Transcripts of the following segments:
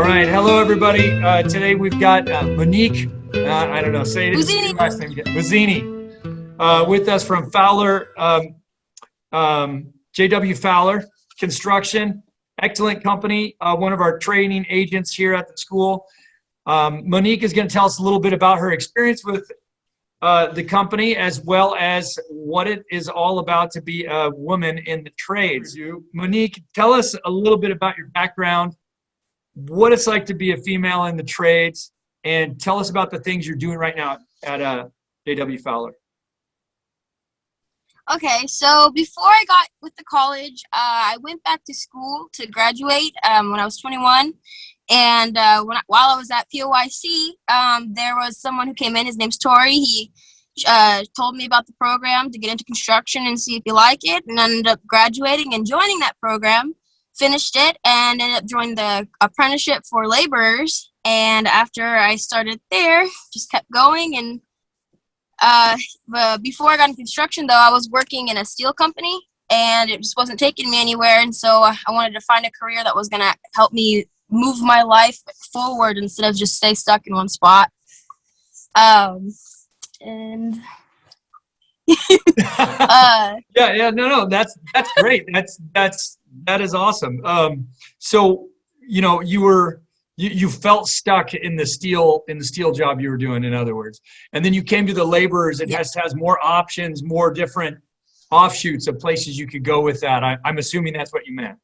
All right. Hello, everybody. Today we've got Monique. I don't know. Say it. Last name. Mazzini. With us from Fowler, J.W. Fowler Construction. Excellent company. One of our training agents here at the school. Monique is going to tell us a little bit about her experience with the company, as well as what it is all about to be a woman in the trades. Monique, tell us a little bit about your background, what it's like to be a female in the trades, and tell us about the things you're doing right now at J.W. Fowler. Okay, so before I got with the college, I went back to school to graduate when I was 21. And while I was at POIC, there was someone who came in. His name's Tori. He told me about the program to get into construction and see if you like it, and ended up graduating and joining that program. Finished it and ended up joining the apprenticeship for laborers. And after I started there, just kept going. And but before I got in construction, though, I was working in a steel company, and it just wasn't taking me anywhere. And so I wanted to find a career that was going to help me move my life forward instead of just stay stuck in one spot. And no, that's great. That is awesome. So, you felt stuck in the steel job you were doing, in other words, and then you came to the laborers. It has more options, more different offshoots of places you could go with that. I'm assuming that's what you meant.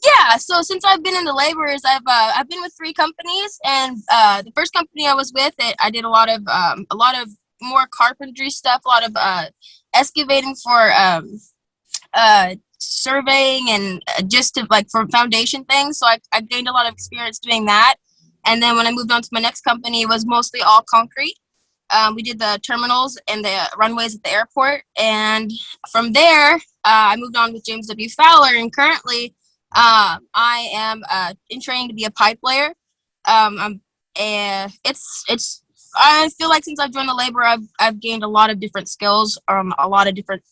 Yeah, so since I've been in the laborers, I've been with 3 companies, and the first company I was with, I did a lot of more carpentry stuff, a lot of excavating for surveying and just for foundation things. So I gained a lot of experience doing that. And then when I moved on to my next company, it was mostly all concrete. We did the terminals and the runways at the airport, and from there I moved on with James W. Fowler, and currently I am in training to be a pipe layer. I feel like since I've joined the labor, I've gained a lot of different skills from a lot of different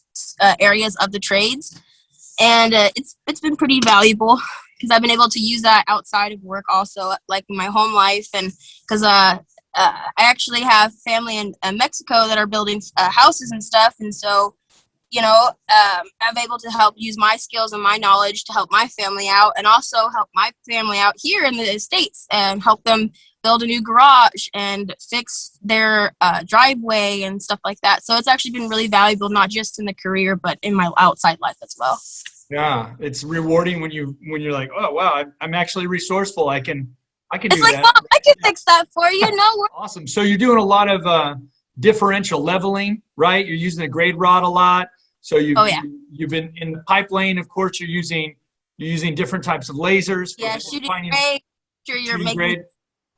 areas of the trades, and it's been pretty valuable because I've been able to use that outside of work also, like in my home life, and because I actually have family in Mexico that are building houses and stuff, and so I'm able to help use my skills and my knowledge to help my family out, and also help my family out here in the States and help them build a new garage and fix their driveway and stuff like that. So it's actually been really valuable, not just in the career, but in my outside life as well. Yeah, it's rewarding when you're like, oh wow, I'm actually resourceful. I can do that. It's like, Mom, I can fix that for you. No. Awesome. So you're doing a lot of differential leveling, right? You're using the grade rod a lot. So you've been in the pipe lane. Of course, you're using different types of lasers. Yeah, shooting grade. Sure, you're making grade.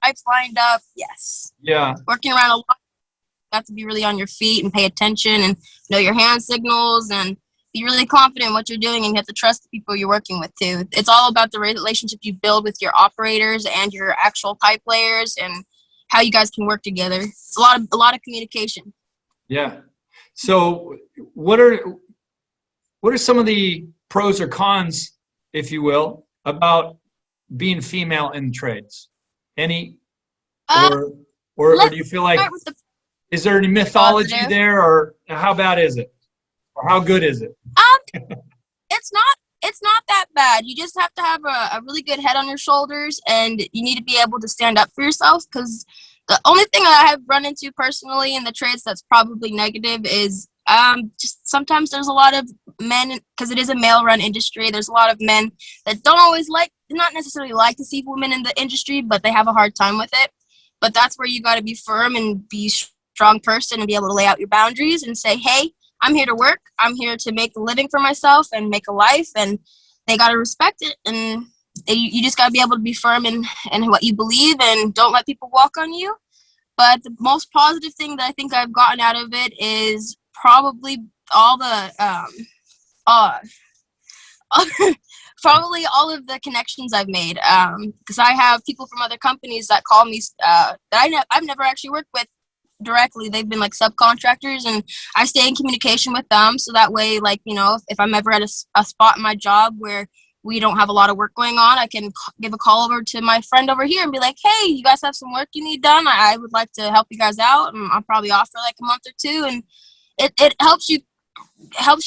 Pipes lined up. Yes. Yeah. Working around a lot. You have to be really on your feet and pay attention and know your hand signals and be really confident in what you're doing, and you have to trust the people you're working with too. It's all about the relationship you build with your operators and your actual pipe layers and how you guys can work together. It's a lot of communication. Yeah. So what are some of the pros or cons, if you will, about being female in trades? Any, or do you feel like, is there any mythology positive there, or how bad is it, or how good is it? It's not that bad. You just have to have a really good head on your shoulders, and you need to be able to stand up for yourself, because the only thing I have run into personally in the trades that's probably negative is just sometimes there's a lot of men, because it is a male-run industry. There's a lot of men that don't always not necessarily like to see women in the industry, but they have a hard time with it. But that's where you got to be firm and be a strong person and be able to lay out your boundaries and say, hey, I'm here to work. I'm here to make a living for myself and make a life, and they got to respect it. And you just got to be able to be firm in what you believe, and don't let people walk on you. But the most positive thing that I think I've gotten out of it is probably all the probably all of the connections I've made, because I have people from other companies that call me that I've never actually worked with directly. They've been like subcontractors, and I stay in communication with them, so that way, if I'm ever at a spot in my job where we don't have a lot of work going on, I can give a call over to my friend over here and be like, hey, you guys have some work you need done? I would like to help you guys out, and I'll probably offer like a month or two, and it helps you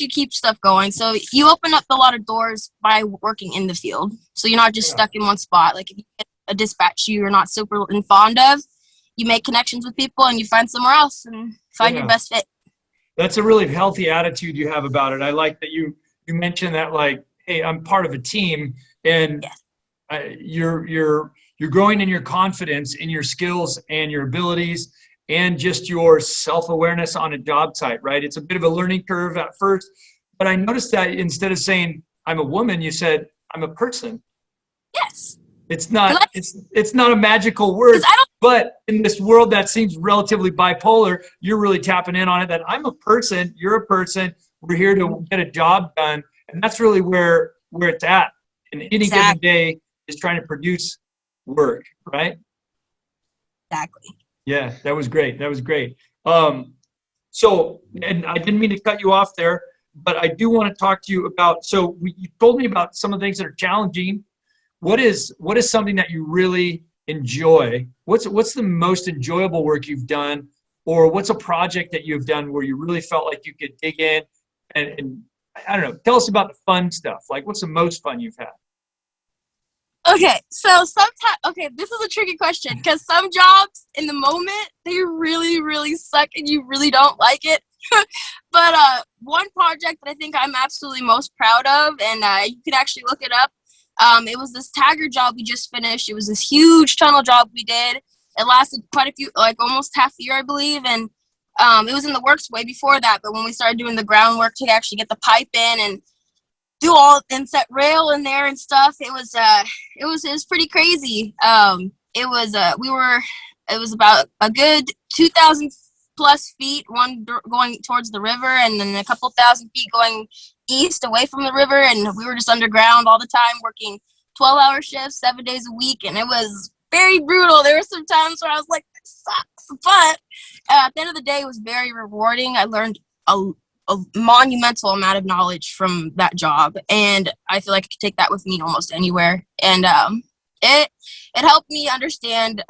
keep stuff going. So you open up a lot of doors by working in the field. So you're not just stuck in one spot. Like if you get a dispatch you're not super fond of, you make connections with people and you find somewhere else and find your best fit. That's a really healthy attitude you have about it. I like that you mentioned that, like, hey, I'm part of a team, and you're growing in your confidence, in your skills and your abilities, and just your self-awareness on a job site, right? It's a bit of a learning curve at first, but I noticed that instead of saying I'm a woman, you said I'm a person. Yes. It's not a magical word, but in this world that seems relatively bipolar, you're really tapping in on it, that I'm a person, you're a person, we're here to get a job done. And that's really where it's at. And any given day is trying to produce work, right? Exactly. Yeah, that was great. That was great. So, and I didn't mean to cut you off there, but I do want to talk to you about, so you told me about some of the things that are challenging. What is something that you really enjoy? What's the most enjoyable work you've done, or what's a project that you've done where you really felt like you could dig in and I don't know, tell us about the fun stuff. Like, what's the most fun you've had? Okay, so sometimes, this is a tricky question, because some jobs in the moment, they really, really suck and you really don't like it. But one project that I think I'm absolutely most proud of, and you can actually look it up, it was this tagger job we just finished. It was this huge tunnel job we did. It lasted quite a few, like almost half a year, I believe, and it was in the works way before that, but when we started doing the groundwork to actually get the pipe in and do all and set rail in there and stuff, it was pretty crazy. It was about a good 2,000 plus feet, one going towards the river, and then a couple thousand feet going east away from the river, and we were just underground all the time working 12-hour shifts 7 days a week, and it was very brutal. There were some times where I was like, this sucks, but at the end of the day, it was very rewarding. I learned a monumental amount of knowledge from that job, and I feel like I could take that with me almost anywhere. And it helped me understand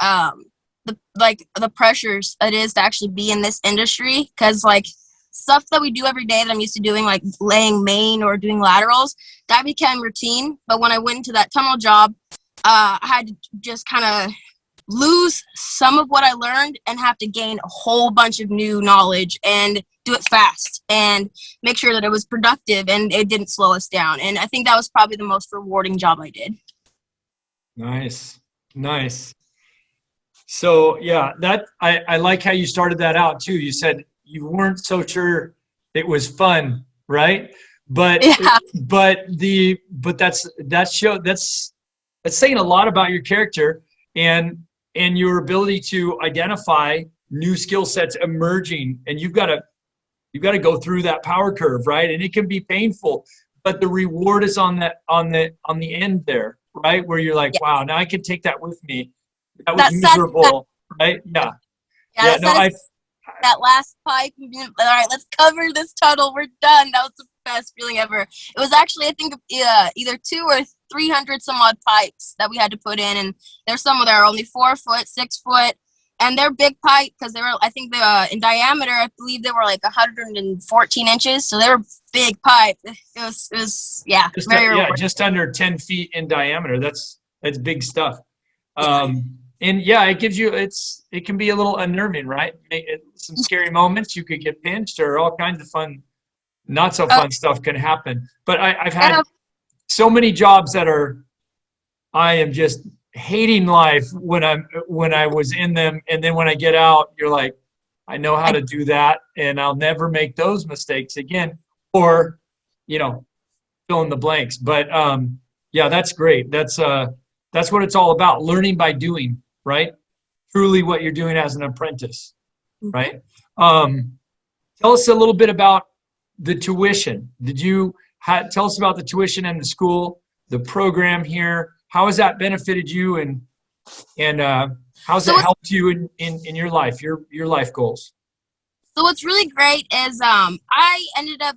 the pressures it is to actually be in this industry, because like stuff that we do every day that I'm used to doing, like laying main or doing laterals, that became routine. But when I went into that tunnel job, I had to just kind of lose some of what I learned and have to gain a whole bunch of new knowledge and do it fast and make sure that it was productive and it didn't slow us down. And I think that was probably the most rewarding job I did. Nice. So yeah, that I like how you started that out too. You said you weren't so sure it was fun, right? But that's saying a lot about your character and your ability to identify new skill sets emerging, and you've got to go through that power curve, right? And it can be painful, but the reward is on the end there, right? Where you're like, wow, now I can take that with me. That was miserable, right? Yeah. That last pipe. All right, let's cover this tunnel. We're done. That was the best feeling ever. It was actually, I think, either 200 or 300 some odd pipes that we had to put in, and there's some that are only 4 foot, 6 foot, and they're big pipe because they were, I think, in diameter, I believe they were like 114 inches, so they were big pipe. It was very rewarding. Just under 10 feet in diameter. That's big stuff. And yeah, it gives you, it can be a little unnerving, right? Some scary moments, you could get pinched, or all kinds of fun, not so fun stuff can happen. But I've had so many jobs that I am just hating life when I was in them. And then when I get out, you're like, I know how to do that, and I'll never make those mistakes again, or, fill in the blanks. But yeah, that's great. That's what it's all about. Learning by doing. Right? Truly what you're doing as an apprentice, right? Tell us a little bit about the tuition. Tell us about the tuition in the school, the program here. How has that benefited you, and how's it helped you in your life, your life goals? So what's really great is I ended up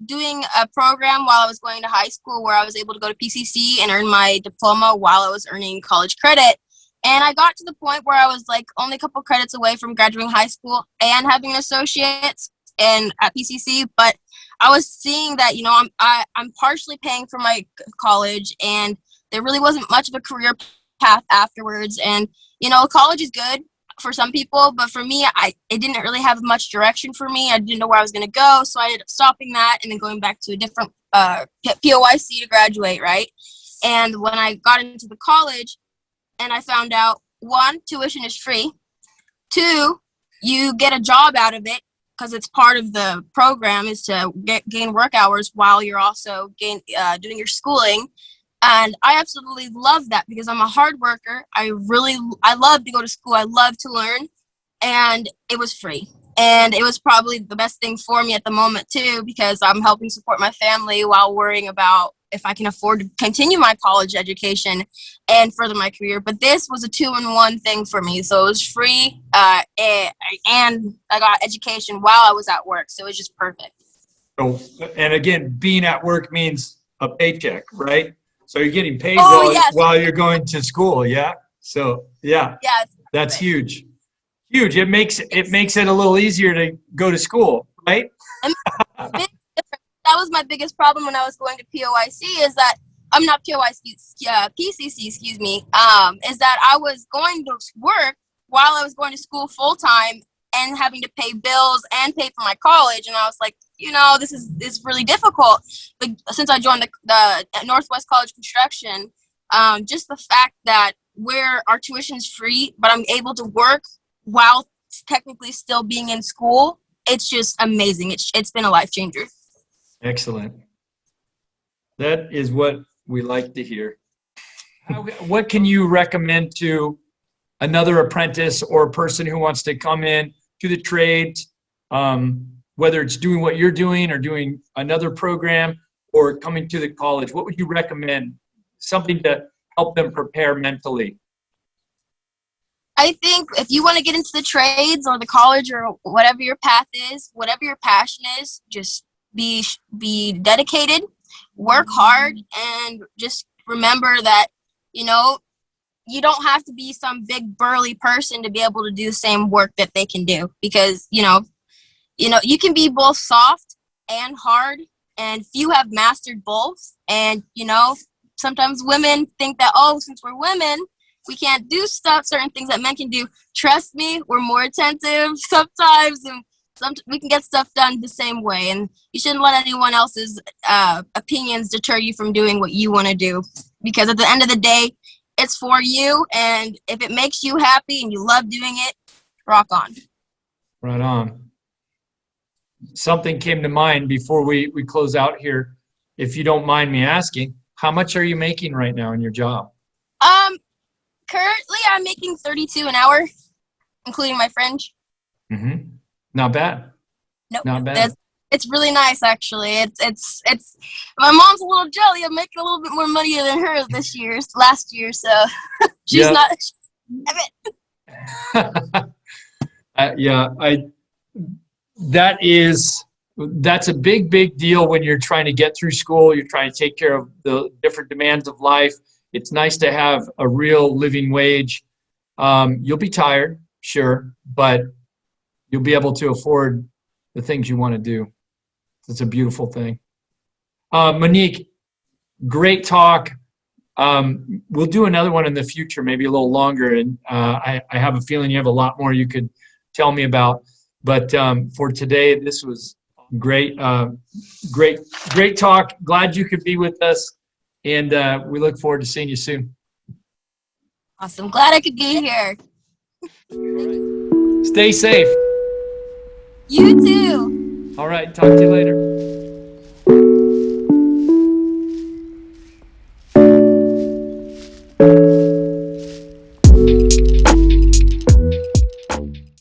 doing a program while I was going to high school where I was able to go to PCC and earn my diploma while I was earning college credit. And I got to the point where I was like only a couple credits away from graduating high school and having an associate's and at PCC. But I was seeing that, you know, I'm partially paying for my college, and there really wasn't much of a career path afterwards. And, you know, college is good for some people, but for me, it didn't really have much direction for me. I didn't know where I was going to go, so I ended up stopping that and then going back to a different POIC to graduate, right? And when I got into the college and I found out, 1, tuition is free. 2, you get a job out of it because it's part of the program is to gain work hours while you're also doing your schooling. And I absolutely love that because I'm a hard worker. I love to go to school. I love to learn, and it was free. And it was probably the best thing for me at the moment too, because I'm helping support my family while worrying about if I can afford to continue my college education and further my career. But this was a 2-in-1 thing for me. So it was free, and I got education while I was at work. So it was just perfect. So, and again, being at work means a paycheck, right? So you're getting paid while you're going to school, yeah? So, yeah, that's huge. Huge. It makes it a little easier to go to school, right? That was my biggest problem when I was going to POIC is that, I'm not POIC, PCC, excuse me, is that I was going to work while I was going to school full-time and having to pay bills and pay for my college. And I was like, you know, this is really difficult. But since I joined the Northwest College Construction, just the fact that where our tuition's free, but I'm able to work while technically still being in school, it's just amazing. It's been a life changer. Excellent. That is what we like to hear. What can you recommend to another apprentice or a person who wants to come in to the trades, whether it's doing what you're doing or doing another program or coming to the college? What would you recommend? Something to help them prepare mentally. I think if you want to get into the trades or the college or whatever your path is, whatever your passion is, just be dedicated, work hard, and just remember that, you know, you don't have to be some big burly person to be able to do the same work that they can do, because, you know, you can be both soft and hard, and few have mastered both. And, you know, sometimes women think that, oh, since we're women, we can't do certain things that men can do. Trust me, we're more attentive sometimes, and we can get stuff done the same way. And you shouldn't let anyone else's opinions deter you from doing what you want to do, because at the end of the day, it's for you. And if it makes you happy and you love doing it, rock on. Right on. Something came to mind before we close out here. If you don't mind me asking, how much are you making right now in your job? Currently I'm making $32 an hour, including my fringe. Mm-hmm. Not bad. Nope. Not bad. It's really nice, actually. It's my mom's a little jelly. I'm making a little bit more money than her last year, so she's not. That's a big deal when you're trying to get through school. You're trying to take care of the different demands of life. It's nice to have a real living wage. You'll be tired, sure, but you'll be able to afford the things you want to do. It's a beautiful thing. Monique, great talk. We'll do another one in the future, maybe a little longer. And I have a feeling you have a lot more you could tell me about. But for today, this was great. Great talk. Glad you could be with us. And we look forward to seeing you soon. Awesome. Glad I could be here. Stay safe. You too. All right. Talk to you later.